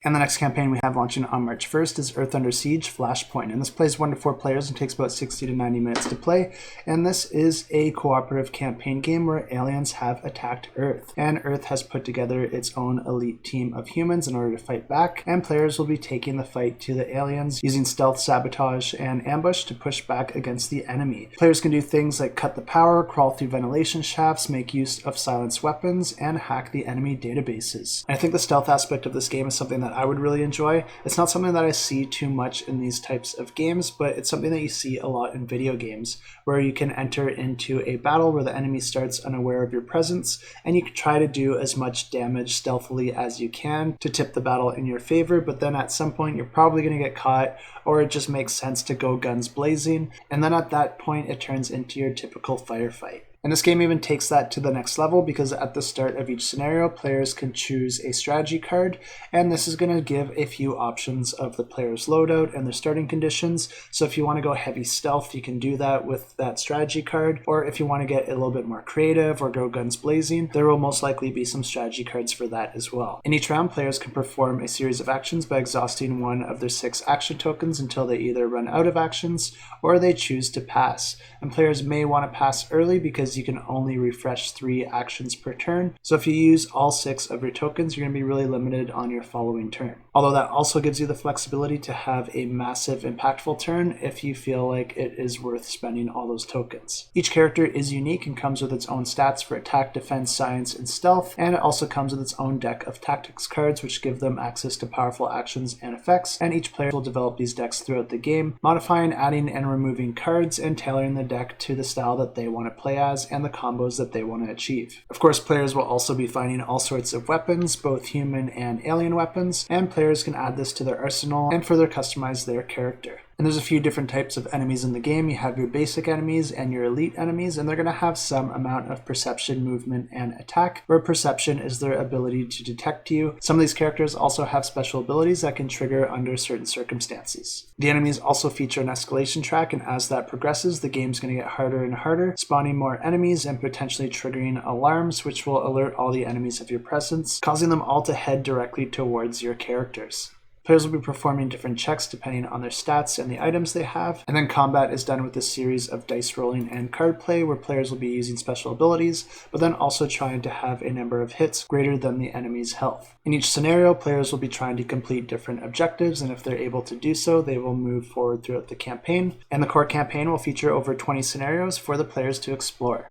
And the next campaign we have launching on March 1st is Earth Under Siege Flashpoint. And this plays 1 to 4 players and takes about 60 to 90 minutes to play. And this is a cooperative campaign game where aliens have attacked Earth. And Earth has put together its own elite team of humans in order to fight back. And players will be taking the fight to the aliens using stealth, sabotage, and ambush to push back against the enemy. Players can do things like cut the power, crawl through ventilation shafts, make use of silenced weapons, and hack the enemy databases. And I think the stealth aspect of this game is something that I would really enjoy. It's not something that I see too much in these types of games, but it's something that you see a lot in video games, where you can enter into a battle where the enemy starts unaware of your presence, and you can try to do as much damage stealthily as you can to tip the battle in your favor, but then at some point you're probably going to get caught, or it just makes sense to go guns blazing, and then at that point it turns into your typical firefight. And this game even takes that to the next level, because at the start of each scenario, players can choose a strategy card, and this is going to give a few options of the player's loadout and their starting conditions. So if you want to go heavy stealth, you can do that with that strategy card, or if you want to get a little bit more creative or go guns blazing, there will most likely be some strategy cards for that as well. In each round, players can perform a series of actions by exhausting one of their 6 action tokens until they either run out of actions or they choose to pass. And players may want to pass early because you can only refresh 3 actions per turn. So if you use all 6 of your tokens, you're going to be really limited on your following turn. Although that also gives you the flexibility to have a massive impactful turn if you feel like it is worth spending all those tokens. Each character is unique and comes with its own stats for attack, defense, science, and stealth, and it also comes with its own deck of tactics cards which give them access to powerful actions and effects, and each player will develop these decks throughout the game, modifying, adding, and removing cards and tailoring the deck to the style that they want to play as and the combos that they want to achieve. Of course, players will also be finding all sorts of weapons, both human and alien weapons, and players can add this to their arsenal and further customize their character. And there's a few different types of enemies in the game. You have your basic enemies and your elite enemies, and they're going to have some amount of perception, movement, and attack, where perception is their ability to detect you. Some of these characters also have special abilities that can trigger under certain circumstances. The enemies also feature an escalation track, and as that progresses, the game's going to get harder and harder, spawning more enemies and potentially triggering alarms, which will alert all the enemies of your presence, causing them all to head directly towards your characters. Players will be performing different checks depending on their stats and the items they have, and then combat is done with a series of dice rolling and card play where players will be using special abilities, but then also trying to have a number of hits greater than the enemy's health. In each scenario, players will be trying to complete different objectives, and if they're able to do so, they will move forward throughout the campaign, and the core campaign will feature over 20 scenarios for the players to explore.